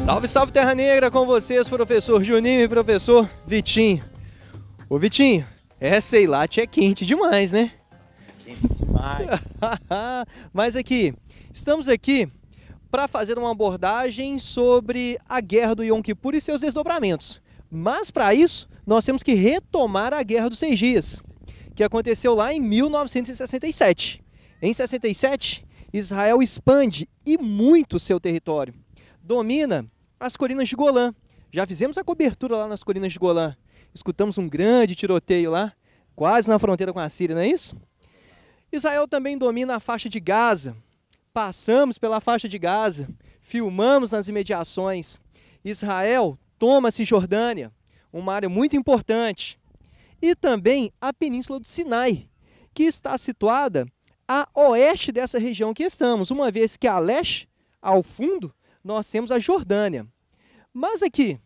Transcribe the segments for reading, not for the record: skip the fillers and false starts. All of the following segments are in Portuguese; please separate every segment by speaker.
Speaker 1: Salve, salve Terra Negra, com vocês, professor Juninho e professor Vitinho. Ô Vitinho, essa Eilat é quente demais, né?
Speaker 2: Quente demais.
Speaker 1: Mas aqui, estamos aqui para fazer uma abordagem sobre a Guerra do Yom Kippur e seus desdobramentos. Mas para isso, nós temos que retomar a Guerra dos 6 Dias, que aconteceu lá em 1967. Em 67, Israel expande e muito seu território. Domina as colinas de Golã. Já fizemos a cobertura lá nas colinas de Golã. Escutamos um grande tiroteio lá, quase na fronteira com a Síria, não é isso? Israel também domina a faixa de Gaza. Passamos pela faixa de Gaza, filmamos nas imediações. Israel toma a Cisjordânia, uma área muito importante. E também a Península do Sinai, que está situada a oeste dessa região que estamos, uma vez que a leste, ao fundo, nós temos a Jordânia. Mas aqui,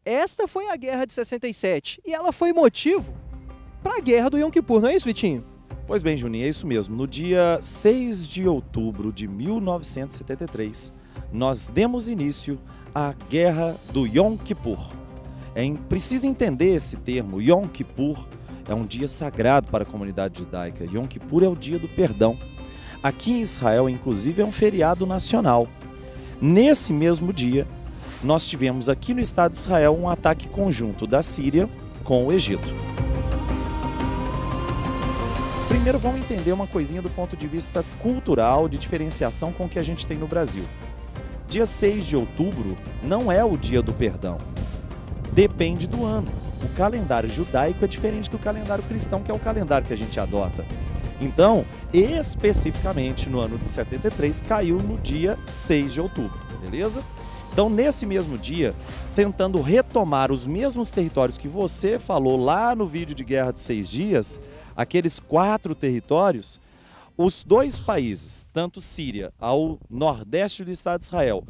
Speaker 1: esta foi a Guerra de 67 e ela foi motivo para a Guerra do Yom Kippur, não é isso, Vitinho?
Speaker 2: Pois bem, Juninho, é isso mesmo. No dia 6 de outubro de 1973, nós demos início à Guerra do Yom Kippur. Precisa entender esse termo. Yom Kippur é um dia sagrado para a comunidade judaica. Yom Kippur é o dia do perdão. Aqui em Israel, inclusive, é um feriado nacional. Nesse mesmo dia, nós tivemos aqui no Estado de Israel um ataque conjunto da Síria com o Egito. Primeiro vamos entender uma coisinha do ponto de vista cultural, de diferenciação com o que a gente tem no Brasil. Dia 6 de outubro não é o dia do perdão. Depende do ano. O calendário judaico é diferente do calendário cristão, que é o calendário que a gente adota. Então, especificamente no ano de 73, caiu no dia 6 de outubro, beleza? Então, nesse mesmo dia, tentando retomar os mesmos territórios que você falou lá no vídeo de Guerra de 6 Dias, aqueles 4 territórios, os 2 países, tanto Síria ao nordeste do Estado de Israel,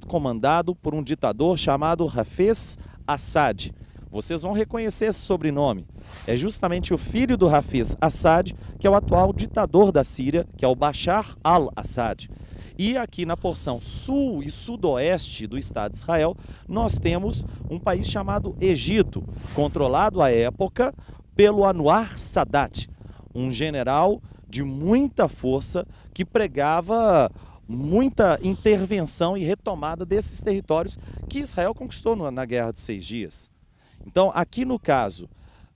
Speaker 2: comandado por um ditador chamado Hafez Assad. Vocês vão reconhecer esse sobrenome. É justamente o filho do Hafez Assad, que é o atual ditador da Síria, que é o Bashar al-Assad. E aqui na porção sul e sudoeste do Estado de Israel, nós temos um país chamado Egito, controlado à época pelo Anwar Sadat, um general de muita força que pregava muita intervenção e retomada desses territórios que Israel conquistou na Guerra dos 6 Dias. Então, aqui no caso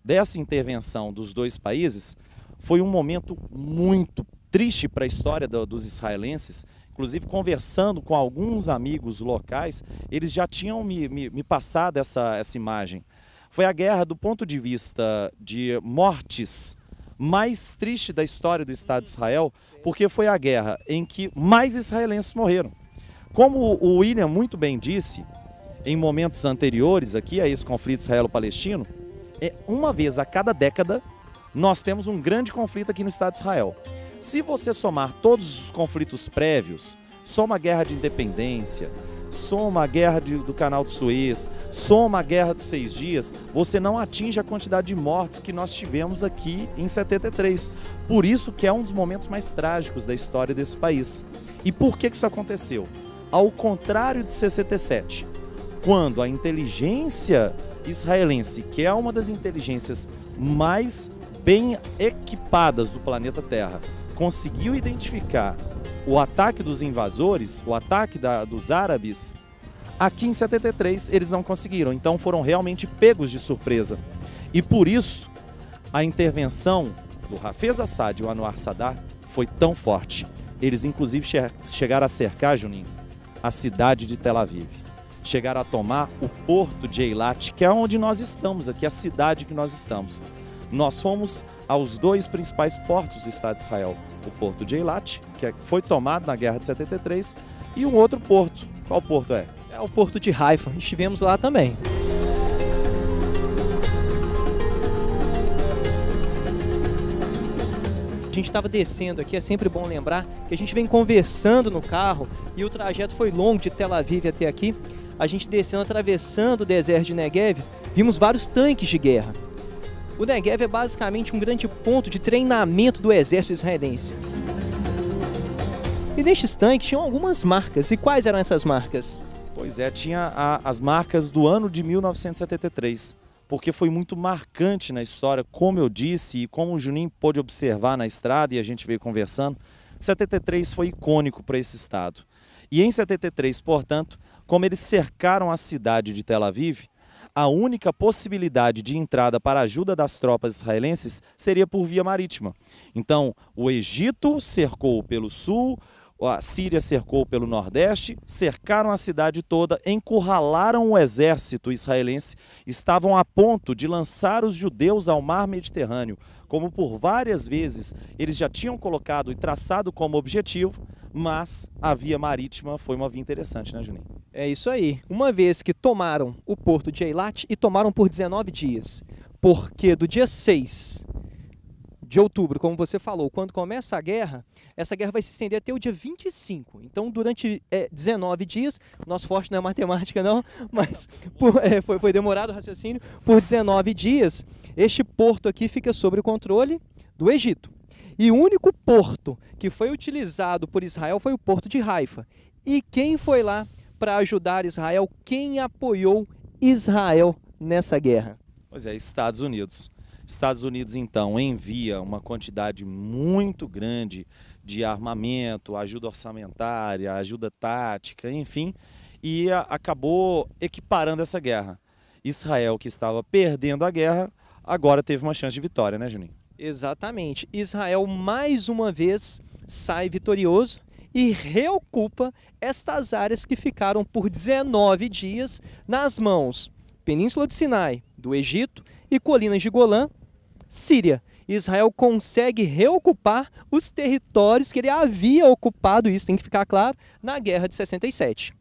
Speaker 2: dessa intervenção dos 2 países, foi um momento muito triste para a história dos israelenses. Inclusive, conversando com alguns amigos locais, eles já tinham me passado essa imagem. Foi a guerra, do ponto de vista de mortes, mais triste da história do Estado de Israel, porque foi a guerra em que mais israelenses morreram. Como o William muito bem disse, em momentos anteriores aqui a esse conflito israelo-palestino, uma vez a cada década, nós temos um grande conflito aqui no Estado de Israel. Se você somar todos os conflitos prévios, soma a guerra de independência, soma a guerra do Canal de Suez, soma a Guerra dos 6 Dias, você não atinge a quantidade de mortos que nós tivemos aqui em 73. Por isso que é um dos momentos mais trágicos da história desse país. E por que isso aconteceu? Ao contrário de 67, quando a inteligência israelense, que é uma das inteligências mais bem equipadas do planeta Terra, conseguiu identificar o ataque dos invasores, o ataque dos árabes, aqui em 73 eles não conseguiram, então foram realmente pegos de surpresa. E por isso a intervenção do Hafez Assad e o Anwar Sadat foi tão forte. Eles inclusive chegaram a cercar, Juninho, a cidade de Tel Aviv. Chegaram a tomar o porto de Eilat, que é onde nós estamos aqui, a cidade que nós estamos. Nós fomos aos 2 principais portos do Estado de Israel, o porto de Eilat, que foi tomado na Guerra de 73, e um outro porto. Qual porto é?
Speaker 1: É o porto de Haifa, estivemos lá também. A gente estava descendo aqui, é sempre bom lembrar que a gente vem conversando no carro e o trajeto foi longo de Tel Aviv até aqui. A gente descendo, atravessando o deserto de Negev, vimos vários tanques de guerra. O Negev é basicamente um grande ponto de treinamento do exército israelense. E nestes tanques tinham algumas marcas. E quais eram essas marcas?
Speaker 2: Pois é, tinha as marcas do ano de 1973, porque foi muito marcante na história, como eu disse e como o Juninho pôde observar na estrada e a gente veio conversando. 73 foi icônico para esse estado. E em 73, portanto, como eles cercaram a cidade de Tel Aviv, a única possibilidade de entrada para a ajuda das tropas israelenses seria por via marítima. Então, o Egito cercou pelo sul, a Síria cercou pelo nordeste, cercaram a cidade toda, encurralaram o exército israelense, estavam a ponto de lançar os judeus ao mar Mediterrâneo, como por várias vezes eles já tinham colocado e traçado como objetivo, mas a via marítima foi uma via interessante, né, Juninho?
Speaker 1: É isso aí. Uma vez que tomaram o porto de Eilat e tomaram por 19 dias, porque do dia 6 de outubro, como você falou, quando começa a guerra, essa guerra vai se estender até o dia 25. Então, durante 19 dias, nosso forte não é matemática não, mas foi demorado o raciocínio, por 19 dias, este porto aqui fica sob o controle do Egito. E o único porto que foi utilizado por Israel foi o porto de Haifa. E quem foi lá para ajudar Israel? Quem apoiou Israel nessa guerra?
Speaker 2: Pois é, Estados Unidos. Estados Unidos, então, envia uma quantidade muito grande de armamento, ajuda orçamentária, ajuda tática, enfim, e acabou equiparando essa guerra. Israel, que estava perdendo a guerra, agora teve uma chance de vitória, né, Juninho?
Speaker 1: Exatamente. Israel, mais uma vez, sai vitorioso e reocupa estas áreas que ficaram por 19 dias nas mãos Península de Sinai, do Egito, e colinas de Golã, Síria. Israel consegue reocupar os territórios que ele havia ocupado, isso tem que ficar claro, na Guerra de 67.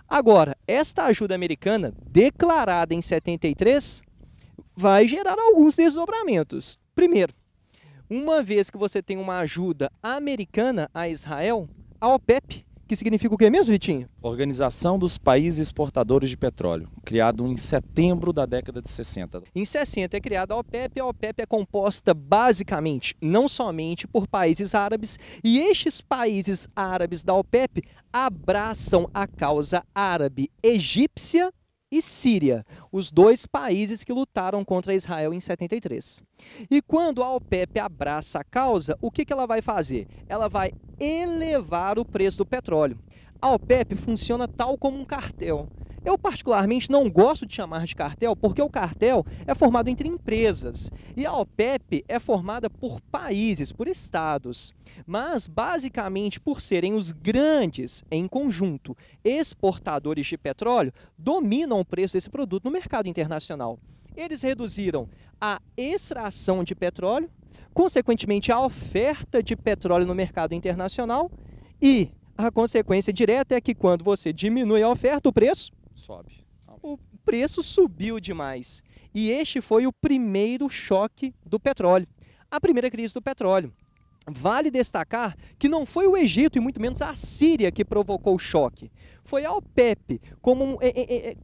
Speaker 1: Agora, esta ajuda americana, declarada em 73, vai gerar alguns desdobramentos. Primeiro, uma vez que você tem uma ajuda americana a Israel, a OPEP, que significa o que mesmo, Vitinho?
Speaker 2: Organização dos Países Exportadores de Petróleo, criado em setembro da década de 60.
Speaker 1: Em 60 é criada a OPEP. A OPEP é composta basicamente, não somente por países árabes, e estes países árabes da OPEP abraçam a causa árabe egípcia e Síria, os dois países que lutaram contra Israel em 73. E quando a OPEP abraça a causa, o que ela vai fazer? Ela vai elevar o preço do petróleo. A OPEP funciona tal como um cartel. Eu particularmente não gosto de chamar de cartel, porque o cartel é formado entre empresas e a OPEP é formada por países, por estados. Mas, basicamente, por serem os grandes, em conjunto, exportadores de petróleo, dominam o preço desse produto no mercado internacional. Eles reduziram a extração de petróleo, consequentemente a oferta de petróleo no mercado internacional, e a consequência direta é que quando você diminui a oferta, o preço
Speaker 2: sobe.
Speaker 1: O preço subiu demais. E este foi o primeiro choque do petróleo, a primeira crise do petróleo. Vale destacar que não foi o Egito e muito menos a Síria que provocou o choque. Foi a OPEP, como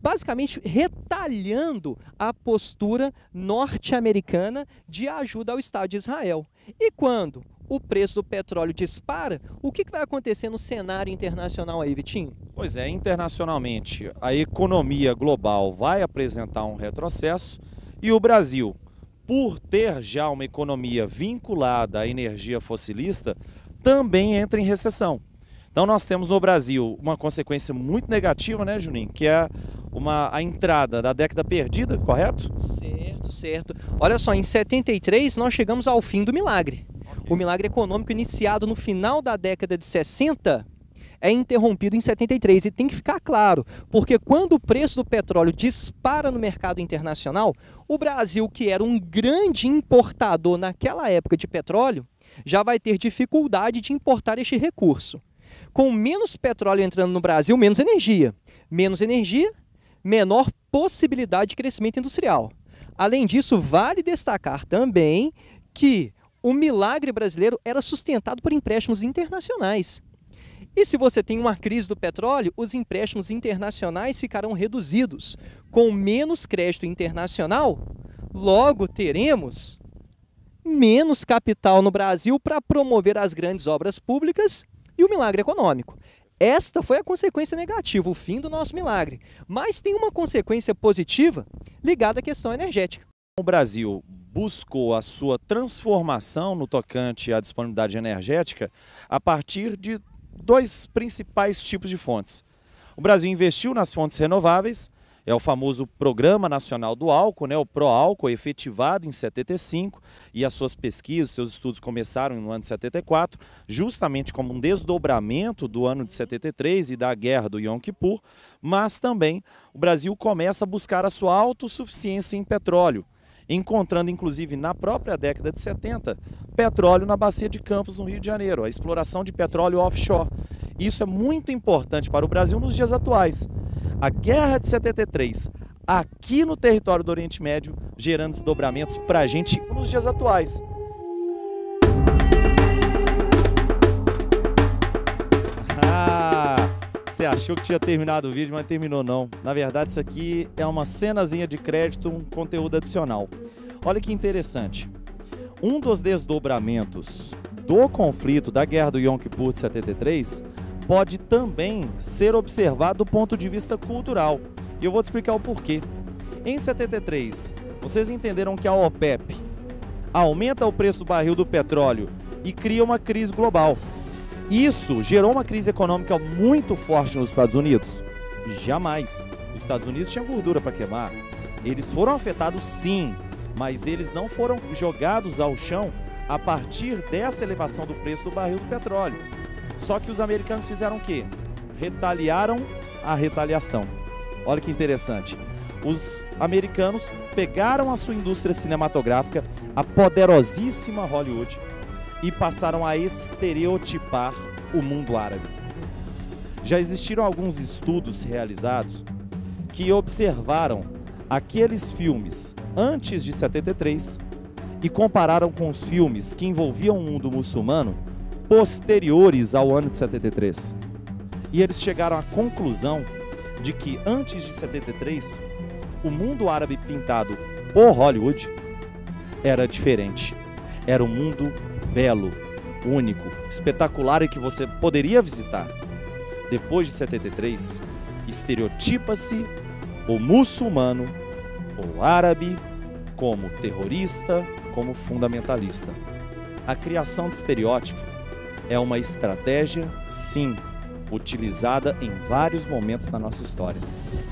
Speaker 1: basicamente retalhando a postura norte-americana de ajuda ao Estado de Israel. E quando o preço do petróleo dispara, o que vai acontecer no cenário internacional aí, Vitinho?
Speaker 2: Pois é, internacionalmente, a economia global vai apresentar um retrocesso e o Brasil, por ter já uma economia vinculada à energia fossilista, também entra em recessão. Então nós temos no Brasil uma consequência muito negativa, né, Juninho? Que é a entrada da década perdida, correto?
Speaker 1: Certo, certo. Olha só, em 73 nós chegamos ao fim do milagre. O milagre econômico iniciado no final da década de 60 é interrompido em 73. E tem que ficar claro, porque quando o preço do petróleo dispara no mercado internacional, o Brasil, que era um grande importador naquela época de petróleo, já vai ter dificuldade de importar este recurso. Com menos petróleo entrando no Brasil, menos energia. Menos energia, menor possibilidade de crescimento industrial. Além disso, vale destacar também que o milagre brasileiro era sustentado por empréstimos internacionais. E se você tem uma crise do petróleo, os empréstimos internacionais ficarão reduzidos. Com menos crédito internacional, logo teremos menos capital no Brasil para promover as grandes obras públicas e o milagre econômico. Esta foi a consequência negativa, o fim do nosso milagre. Mas tem uma consequência positiva ligada à questão energética.
Speaker 2: O Brasil buscou a sua transformação no tocante à disponibilidade energética a partir de dois principais tipos de fontes. O Brasil investiu nas fontes renováveis, é o famoso Programa Nacional do Álcool, né, o PROÁlcool, efetivado em 75, e as suas pesquisas, seus estudos começaram no ano de 74, justamente como um desdobramento do ano de 73 e da guerra do Yom Kippur, mas também o Brasil começa a buscar a sua autossuficiência em petróleo, encontrando inclusive na própria década de 70, petróleo na Bacia de Campos, no Rio de Janeiro, a exploração de petróleo offshore. Isso é muito importante para o Brasil nos dias atuais. A Guerra de 73, aqui no território do Oriente Médio, gerando desdobramentos para a gente nos dias atuais. Você achou que tinha terminado o vídeo, mas terminou não. Na verdade, isso aqui é uma cenazinha de crédito, um conteúdo adicional. Olha que interessante. Um dos desdobramentos do conflito da Guerra do Yom Kippur de 73 pode também ser observado do ponto de vista cultural. E eu vou te explicar o porquê. Em 73, vocês entenderam que a OPEP aumenta o preço do barril do petróleo e cria uma crise global. Isso gerou uma crise econômica muito forte nos Estados Unidos? Jamais. Os Estados Unidos tinham gordura para queimar. Eles foram afetados sim, mas eles não foram jogados ao chão a partir dessa elevação do preço do barril do petróleo. Só que os americanos fizeram o quê? Retaliaram a retaliação. Olha que interessante. Os americanos pegaram a sua indústria cinematográfica, a poderosíssima Hollywood, e passaram a estereotipar o mundo árabe. Já existiram alguns estudos realizados que observaram aqueles filmes antes de 73 e compararam com os filmes que envolviam o mundo muçulmano posteriores ao ano de 73. E eles chegaram à conclusão de que antes de 73, o mundo árabe pintado por Hollywood era diferente. Era um mundo belo, único, espetacular e que você poderia visitar. Depois de 73, estereotipa-se o muçulmano, o árabe, como terrorista, como fundamentalista. A criação de estereótipo é uma estratégia, sim, utilizada em vários momentos da nossa história.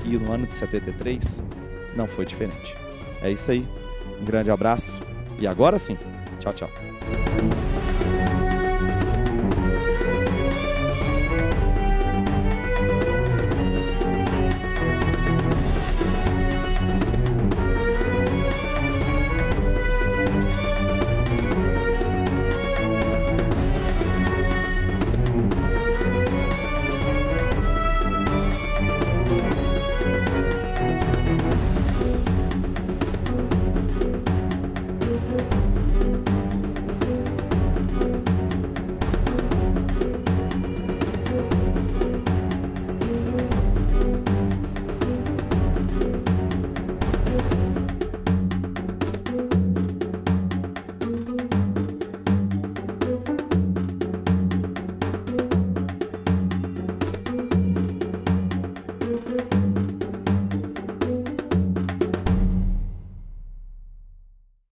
Speaker 2: E no ano de 73 não foi diferente. É isso aí, um grande abraço e agora sim, tchau, tchau.